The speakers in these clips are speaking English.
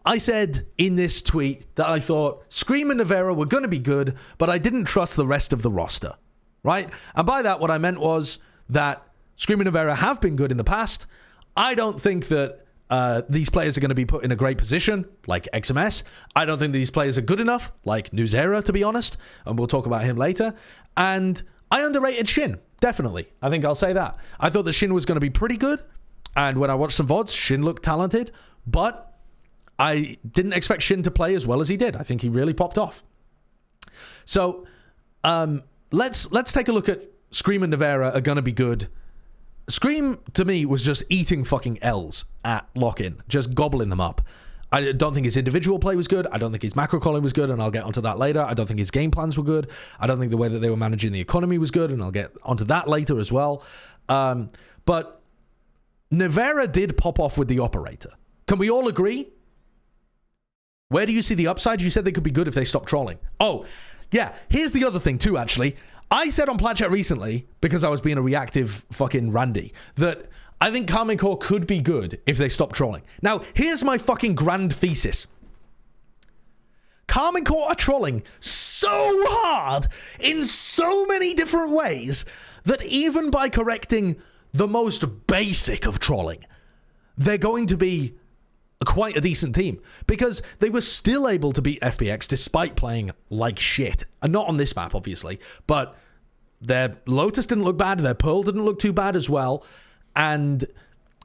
I said in this tweet that I thought ScreaM and Nivera were going to be good, but I didn't trust the rest of the roster, right? And by that, what I meant was that ScreaM and Nivera have been good in the past. I don't think that these players are going to be put in a great position, like XMS. I don't think these players are good enough, like Nuzera, to be honest, and we'll talk about him later. And I underrated Shin, definitely. I think I'll say that. I thought that Shin was going to be pretty good, and when I watched some VODs, Shin looked talented, but I didn't expect Shin to play as well as he did. I think he really popped off. So let's take a look at ScreaM and Nivera are going to be good. ScreaM, to me, was just eating fucking L's at lock-in, just gobbling them up. I don't think his individual play was good. I don't think his macro calling was good, and I'll get onto that later. I don't think his game plans were good. I don't think the way that they were managing the economy was good, and I'll get onto that later as well. But Nivera did pop off with the operator. Can we all agree? Where do you see the upside? You said they could be good if they stopped trolling. Oh, yeah. Here's the other thing too, actually. I said on Platchat recently, because I was being a reactive fucking Randy, that I think Karmine Corp could be good if they stopped trolling. Now, here's my fucking grand thesis. Karmine Corp are trolling so hard in so many different ways that even by correcting the most basic of trolling, they're going to be quite a decent team, because they were still able to beat FPX despite playing like shit. And not on this map, obviously, but their Lotus didn't look bad, their Pearl didn't look too bad as well. And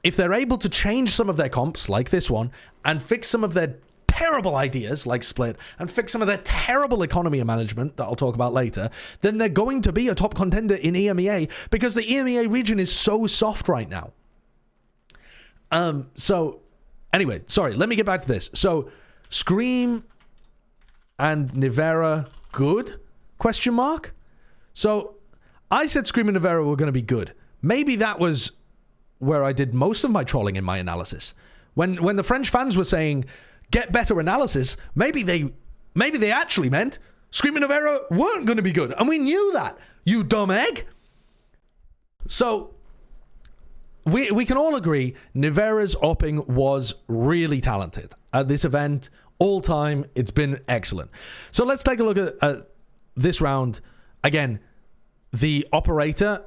if they're able to change some of their comps, like this one, and fix some of their terrible ideas, like Split, and fix some of their terrible economy management that I'll talk about later, then they're going to be a top contender in EMEA, because the EMEA region is so soft right now. Anyway, sorry, let me get back to this. So, ScreaM and Nivera, good? Question mark? So, I said ScreaM and Nivera were going to be good. Maybe that was where I did most of my trolling in my analysis. When the French fans were saying, get better analysis, maybe they actually meant ScreaM and Nivera weren't going to be good. And we knew that, you dumb egg. So, we can all agree Nivera's opping was really talented at this event. All time, it's been excellent. So let's take a look at this round. Again, the operator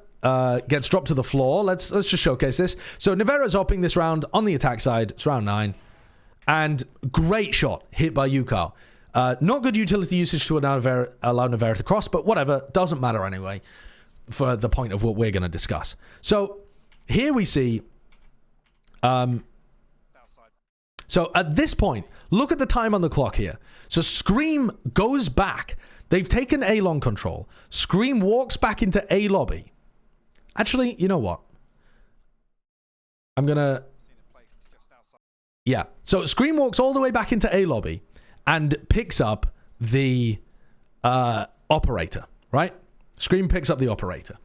gets dropped to the floor. Let's just showcase this. So Nivera's opping this round on the attack side. It's round 9. And great shot hit by Yukar. Not good utility usage to allow Nivera to cross, but whatever. Doesn't matter anyway for the point of what we're going to discuss. So here we see, so at this point, look at the time on the clock here. So ScreaM goes back. They've taken A long control. ScreaM walks back into A lobby. Actually, you know what? I'm going to... Yeah. So ScreaM walks all the way back into A lobby and picks up the operator, right? ScreaM picks up the operator.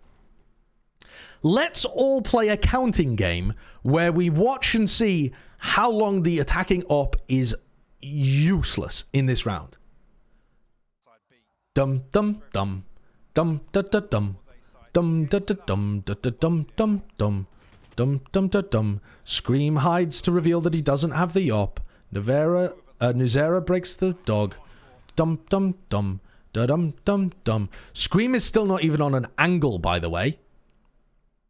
Let's all play a counting game where we watch and see how long the attacking op is useless in this round. Dum dum dum dum da da dum dum da da dum da da dum dum dum dum dum da dum. ScreaM hides to reveal that he doesn't have the op. Nuzera breaks the dog. Dum dum dum da dum dum dum. ScreaM is still not even on an angle, by the way.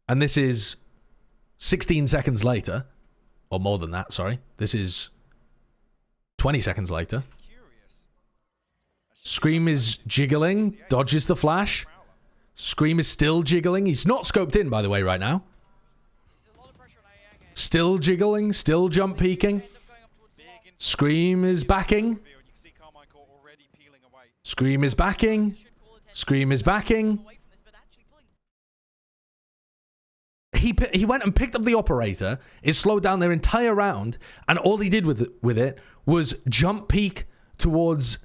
And this is 16 seconds later. Or more than that, sorry. This is 20 seconds later. ScreaM is jiggling, dodges the flash. ScreaM is still jiggling. He's not scoped in, by the way, right now. Still jiggling, still jump peeking. ScreaM is backing. ScreaM is backing. ScreaM is backing. He went and picked up the operator. It slowed down their entire round, and all he did with it was jump peek towards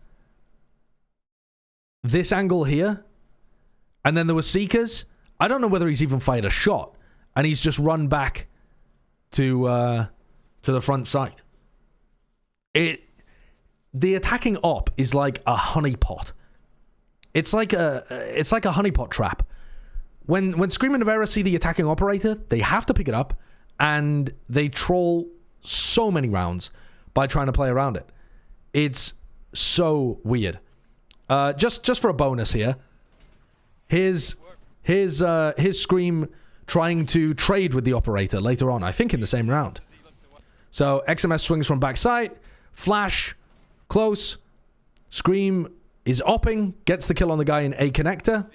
this angle here, and then there were Seekers. I don't know whether he's even fired a shot, and he's just run back to the front side. The attacking op is like a honeypot. It's like a honeypot trap. When ScreaM and Nivera see the attacking operator, they have to pick it up, and they troll so many rounds. by trying to play around it. It's so weird. Just for a bonus here, here's ScreaM trying to trade with the operator later on, I think in the same round. So XMS swings from backside, flash, close, ScreaM is opping, gets the kill on the guy in A connector.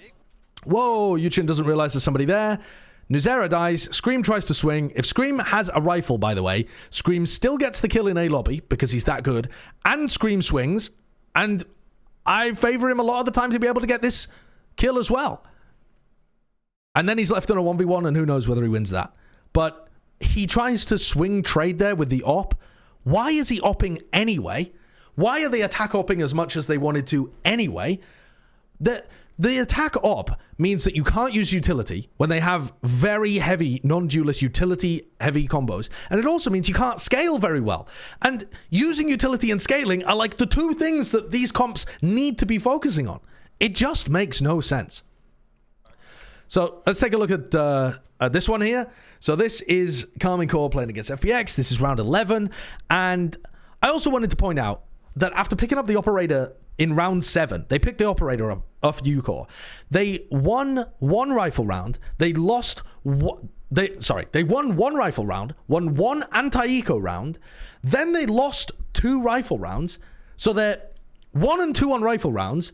Whoa, Yuchin doesn't realize there's somebody there. Nuzera dies, ScreaM tries to swing. If ScreaM has a rifle, by the way, ScreaM still gets the kill in A lobby because he's that good, and ScreaM swings, and I favor him a lot of the time to be able to get this kill as well. And then he's left on a 1v1, and who knows whether he wins that. But he tries to swing trade there with the op. Why is he opping anyway? Why are they attack opping as much as they wanted to anyway? The attack op means that you can't use utility when they have very heavy, non-duelist, utility-heavy combos. And it also means you can't scale very well. And using utility and scaling are like the two things that these comps need to be focusing on. It just makes no sense. So let's take a look at this one here. So this is Karmine Corp playing against FPX. This is round 11. And I also wanted to point out that after picking up the operator in round 7, they picked the operator up off UCore. They won one rifle round. They lost they won one rifle round, won one anti-eco round, then they lost 2 rifle rounds. So they're 1 and 2 on rifle rounds,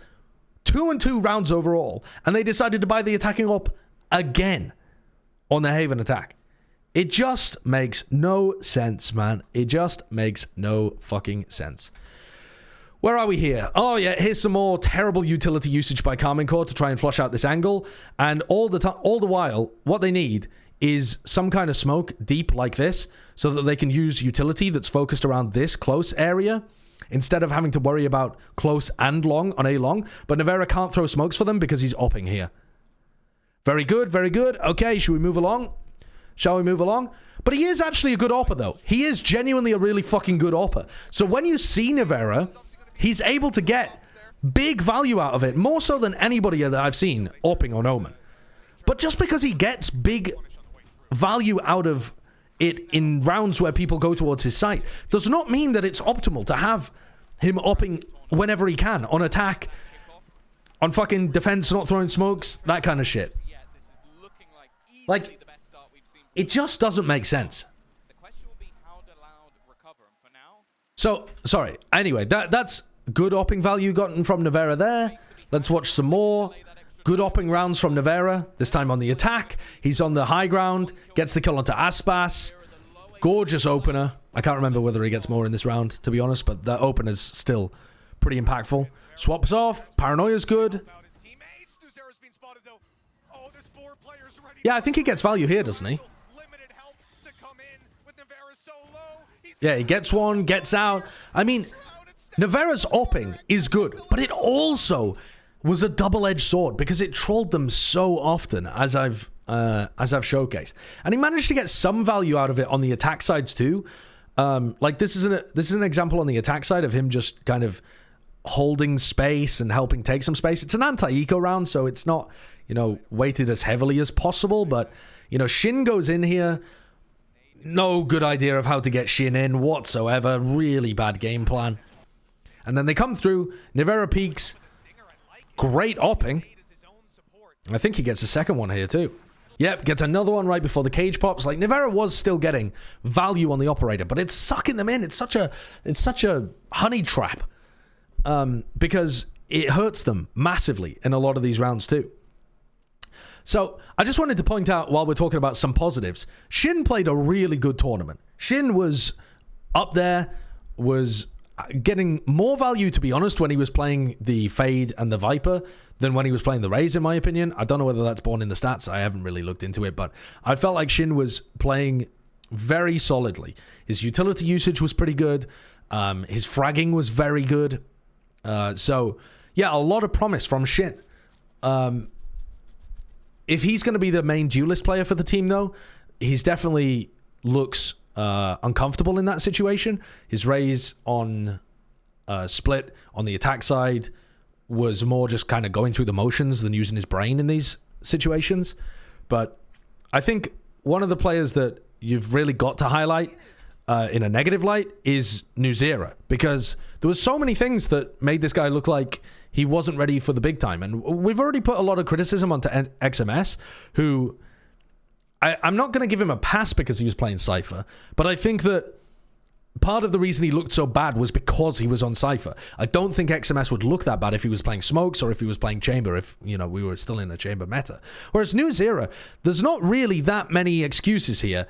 2 and 2 rounds overall, and they decided to buy the attacking op again on the Haven attack. It just makes no sense, man. It just makes no fucking sense. Where are we here? Oh, yeah, here's some more terrible utility usage by Karmine Corp to try and flush out this angle. And all the while, what they need is some kind of smoke deep like this so that they can use utility that's focused around this close area instead of having to worry about close and long on A long. But Nivera can't throw smokes for them because he's opping here. Very good, very good. Okay, should we move along? Shall we move along? But he is actually a good opper, though. He is genuinely a really fucking good opper. So when you see Nivera, he's able to get big value out of it, more so than anybody that I've seen opping on Omen. But just because he gets big value out of it in rounds where people go towards his site does not mean that it's optimal to have him opping whenever he can, on attack, on fucking defense, not throwing smokes, that kind of shit. Like, it just doesn't make sense. So, sorry. Anyway, that's good opping value gotten from Nivera there. Let's watch some more. Good opping rounds from Nivera. This time on the attack. He's on the high ground. Gets the kill onto Aspas. Gorgeous opener. I can't remember whether he gets more in this round, to be honest, but the opener's still pretty impactful. Swaps off. Paranoia's good. Yeah, I think he gets value here, doesn't he? Yeah, he gets one, gets out. I mean, Nivera's opping is good, but it also was a double-edged sword because it trolled them so often, as I've showcased. And he managed to get some value out of it on the attack sides too. Like this is an example on the attack side of him just kind of holding space and helping take some space. It's an anti-eco round, so it's not, you know, weighted as heavily as possible. But you know, Shin goes in here. No good idea of how to get Shin in whatsoever. Really bad game plan. And then they come through. Nivera peaks. Great opping. I think he gets a second one here too. Yep, gets another one right before the cage pops. Like, Nivera was still getting value on the operator, but it's sucking them in. It's such a honey trap. Because it hurts them massively in a lot of these rounds too. So, I just wanted to point out, while we're talking about some positives, Shin played a really good tournament. Shin was up there, was getting more value, to be honest, when he was playing the Fade and the Viper than when he was playing the Raze, in my opinion. I don't know whether that's borne in the stats. I haven't really looked into it, but I felt like Shin was playing very solidly. His utility usage was pretty good. His fragging was very good. So, yeah, a lot of promise from Shin. If he's going to be the main duelist player for the team, though, he's definitely looks uncomfortable in that situation. His Raze on Split on the attack side was more just kind of going through the motions than using his brain in these situations. But I think one of the players that you've really got to highlight in a negative light is Nuzera, because there was so many things that made this guy look like he wasn't ready for the big time. And we've already put a lot of criticism onto XMS, who I'm not going to give him a pass because he was playing Cypher, but I think that part of the reason he looked so bad was because he was on Cypher. I don't think XMS would look that bad if he was playing Smokes or if he was playing Chamber, if, you know, we were still in a Chamber meta. Whereas Nuzera, there's not really that many excuses here.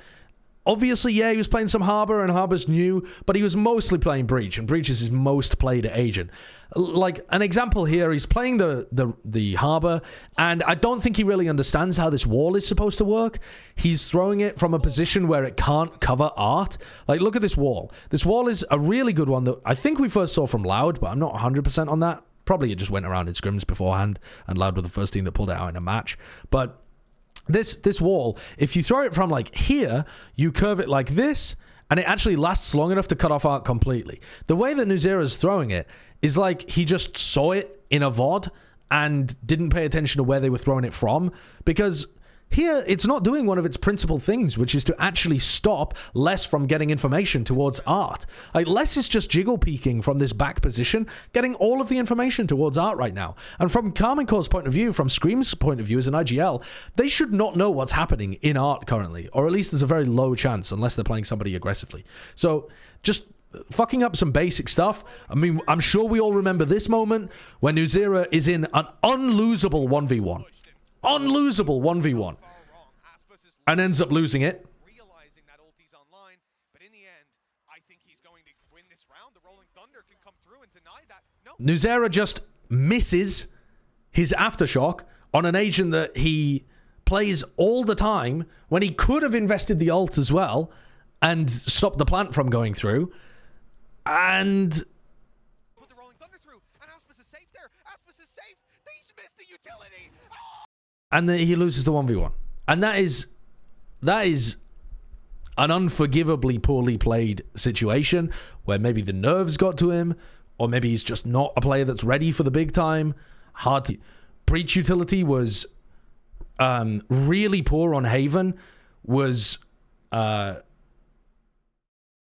Obviously, yeah, he was playing some Harbor, and Harbor's new, but he was mostly playing Breach, and Breach is his most played agent. Like, an example here, he's playing the Harbor, and I don't think he really understands how this wall is supposed to work. He's throwing it from a position where it can't cover art. Like, look at this wall. This wall is a really good one that I think we first saw from Loud, but I'm not 100% on that. Probably it just went around in scrims beforehand, and Loud were the first team that pulled it out in a match. But this wall, if you throw it from like here, you curve it like this, and it actually lasts long enough to cut off art completely. The way that Nuzera's throwing it is like he just saw it in a VOD and didn't pay attention to where they were throwing it from, because here it's not doing one of its principal things, which is to actually stop Less from getting information towards art. Like, Less is just jiggle peeking from this back position, getting all of the information towards art right now. And from Karmine Corp's point of view, from ScreaM's point of view as an IGL, they should not know what's happening in art currently, or at least there's a very low chance unless they're playing somebody aggressively. So just fucking up some basic stuff. I mean, I'm sure we all remember this moment when Nuzera is in an unlosable 1v1. Unlosable 1v1. And ends up losing it. Realizing that ulti's online, but in the end, I think he's going to win this round. The Rolling Thunder can come through and deny that. No. Nuzera just misses his Aftershock on an agent that he plays all the time when he could have invested the ult as well and stopped the plant from going through. And put the Rolling Thunder through, and Aspis is safe there. Aspis is safe. He's missed the utility. Oh! And then he loses the 1v1. And that is an unforgivably poorly played situation where maybe the nerves got to him, or maybe he's just not a player that's ready for the big time. Hard to... Breach utility was really poor on Haven, was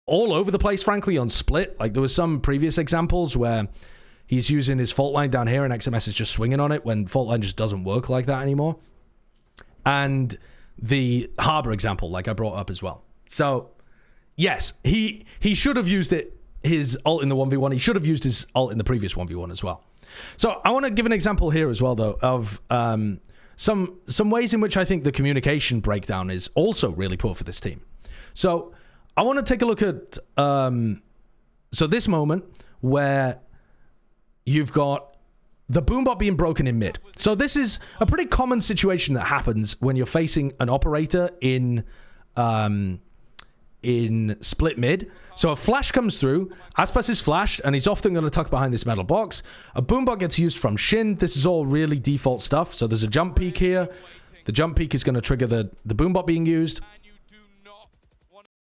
all over the place, frankly, on Split. Like, there was some previous examples where he's using his fault line down here and XMS is just swinging on it when fault line just doesn't work like that anymore. And the Harbor example, like I brought up as well. So, yes, he should have used his ult in the 1v1. He should have used his ult in the previous 1v1 as well. So, I want to give an example here as well, though, of some ways in which I think the communication breakdown is also really poor for this team. So, I want to take a look at this moment where you've got the boombot being broken in mid. So this is a pretty common situation that happens when you're facing an operator in split mid. So a flash comes through, Aspas is flashed, and he's often going to tuck behind this metal box. A boombot gets used from Shin. This is all really default stuff. So there's a jump peek here. The jump peek is going to trigger the boombot being used.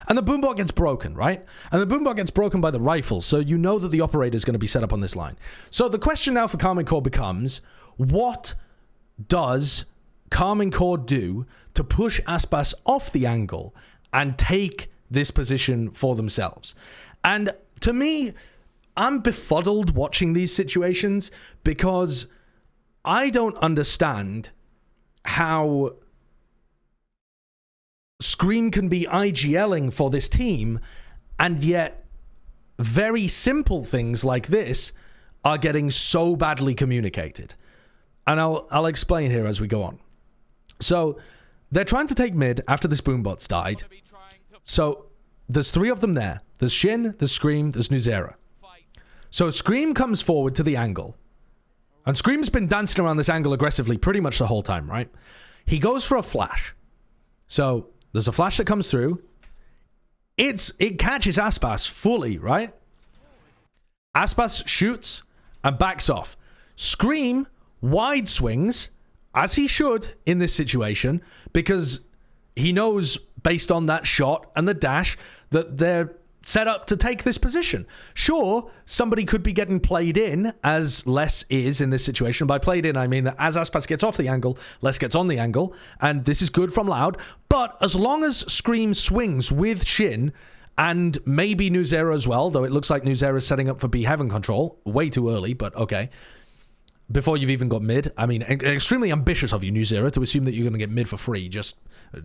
And the boombot gets broken, right? And the boombot gets broken by the rifle, so you know that the operator is going to be set up on this line. So the question now for Karmine Corp becomes, what does Karmine Corp do to push Aspas off the angle and take this position for themselves? And to me, I'm befuddled watching these situations because I don't understand how ScreaM can be IGLing for this team, and yet very simple things like this are getting so badly communicated. And I'll explain here as we go on. So they're trying to take mid after this boombot's died. So there's three of them there. There's Shin, there's ScreaM, there's Nuzera. So ScreaM comes forward to the angle. And ScreaM's been dancing around this angle aggressively pretty much the whole time, right? He goes for a flash. So there's a flash that comes through. It catches Aspas fully, right? Aspas shoots and backs off. ScreaM wide swings, as he should in this situation, because he knows based on that shot and the dash that they're set up to take this position. Sure, somebody could be getting played in, as Less is in this situation. By played in, I mean that as Aspas gets off the angle, Less gets on the angle, and this is good from Loud. But as long as ScreaM swings with Shin and maybe Nuzera as well, though it looks like Nuzera is setting up for B Heaven control. Way too early, but okay. Before you've even got mid. I mean, extremely ambitious of you, Nuzera, to assume that you're going to get mid for free, just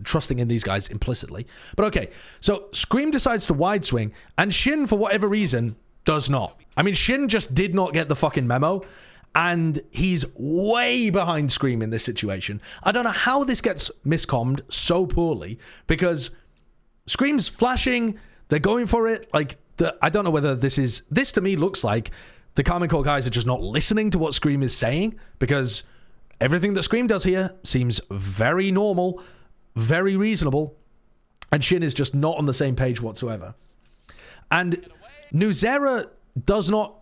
trusting in these guys implicitly. But okay, so ScreaM decides to wide swing, and Shin, for whatever reason, does not. I mean, Shin just did not get the fucking memo, and he's way behind ScreaM in this situation. I don't know how this gets miscommed so poorly, because ScreaM's flashing, they're going for it. Like, I don't know whether this to me looks like the Karmine Corp guys are just not listening to what ScreaM is saying, because everything that ScreaM does here seems very normal, very reasonable, and Shin is just not on the same page whatsoever. And Nuzera does not...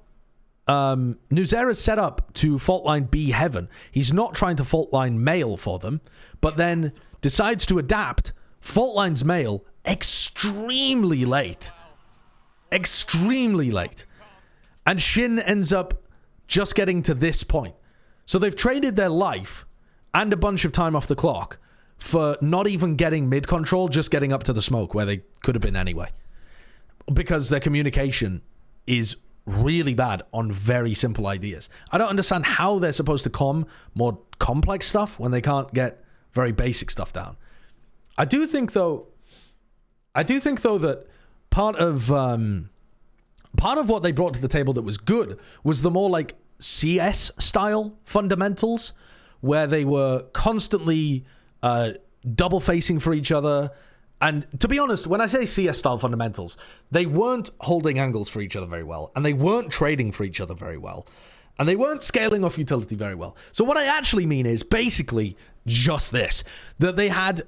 Nuzera's set up to fault line B Heaven. He's not trying to fault line male for them, but then decides to adapt, fault lines male extremely late. Extremely late. And Shin ends up just getting to this point. So they've traded their life and a bunch of time off the clock for not even getting mid control, just getting up to the smoke where they could have been anyway. Because their communication is really bad on very simple ideas. I don't understand how they're supposed to calm more complex stuff when they can't get very basic stuff down. I do think though that part of what they brought to the table that was good was the more like CS style fundamentals, where they were constantly double facing for each other. And to be honest, when I say CS style fundamentals, they weren't holding angles for each other very well, and they weren't trading for each other very well, and they weren't scaling off utility very well. So what I actually mean is basically just this, that they had...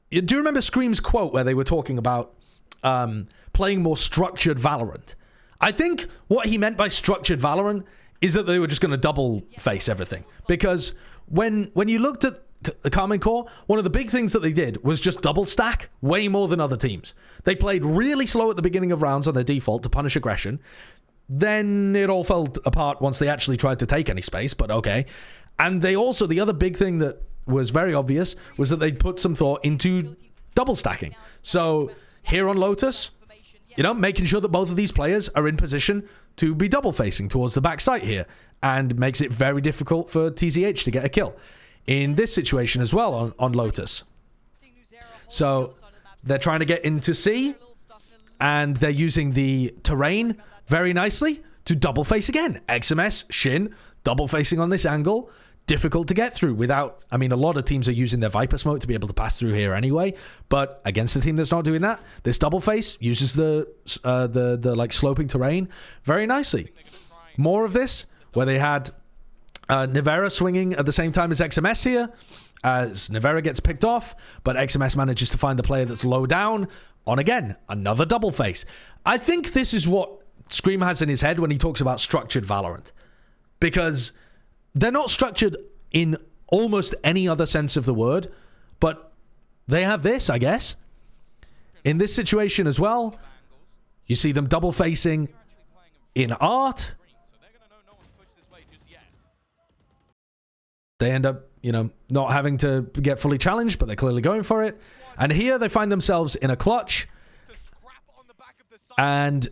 Do you remember ScreaM's quote where they were talking about playing more structured Valorant? I think what he meant by structured Valorant is that they were just going to double face everything. Because when you looked at the Karmine Corp, one of the big things that they did was just double stack way more than other teams. They played really slow at the beginning of rounds on their default to punish aggression. Then it all fell apart once they actually tried to take any space, but okay. And they also, the other big thing that was very obvious was that they'd put some thought into double stacking. So here on Lotus, you know, making sure that both of these players are in position to be double facing towards the back site here, and makes it very difficult for TZH to get a kill in this situation as well on Lotus. So they're trying to get into C, and they're using the terrain very nicely to double face again. XMS, Shin, double facing on this angle. Difficult to get through without... I mean, a lot of teams are using their Viper smoke to be able to pass through here anyway, but against a team that's not doing that, this double face uses the like sloping terrain very nicely. More of this, where they had Nivera swinging at the same time as XMS here, as Nivera gets picked off, but XMS manages to find the player that's low down on, again, another double face. I think this is what ScreaM has in his head when he talks about structured Valorant, because they're not structured in almost any other sense of the word, but they have this, I guess. In this situation as well, you see them double facing in art. They end up, you know, not having to get fully challenged, but they're clearly going for it. And here they find themselves in a clutch. And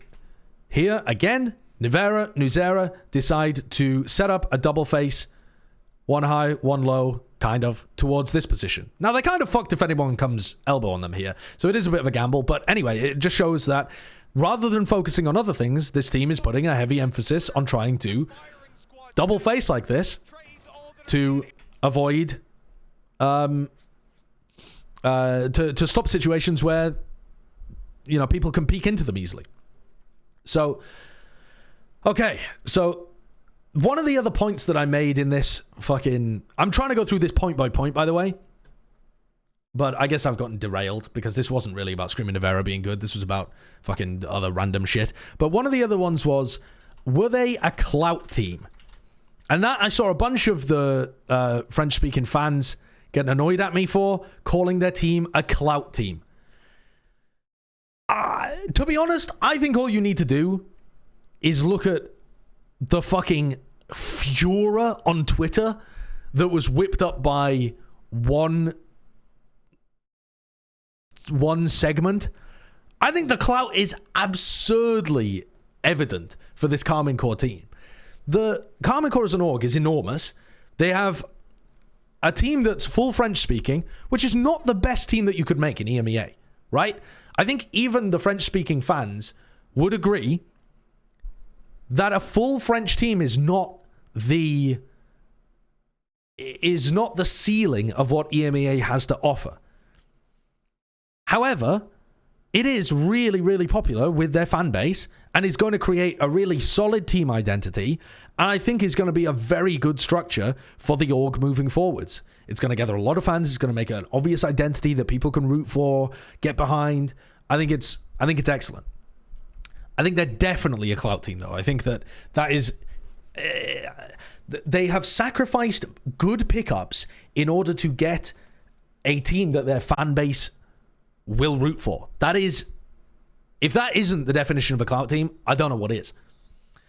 here, again, Nuzera decide to set up a double face, one high, one low, kind of, towards this position. Now, they kind of fucked if anyone comes elbow on them here, so it is a bit of a gamble, but anyway, it just shows that rather than focusing on other things, this team is putting a heavy emphasis on trying to double face like this to avoid, to stop situations where, you know, people can peek into them easily. So... okay, so one of the other points that I made in this fucking... I'm trying to go through this point by point, by the way. But I guess I've gotten derailed, because this wasn't really about ScreaM and Nivera being good. This was about fucking other random shit. But one of the other ones was, were they a clout team? And that I saw a bunch of the French-speaking fans getting annoyed at me for, calling their team a clout team. To be honest, I think all you need to do is look at the fucking furor on Twitter that was whipped up by one segment I think the clout is absurdly evident for this Karmine Corp team. The Karmine Corp as an org is enormous. They have a team that's full French speaking, which is not the best team that you could make in EMEA, right? I think even the French speaking fans would agree that a full French team is not the ceiling of what EMEA has to offer. However, it is really, really popular with their fan base and is going to create a really solid team identity, and I think is going to be a very good structure for the org moving forwards. It's going to gather a lot of fans. It's going to make an obvious identity that people can root for, get behind. I think it's excellent. I think they're definitely a clout team, though. I think that is... they have sacrificed good pickups in order to get a team that their fan base will root for. That is... If that isn't the definition of a clout team, I don't know what is.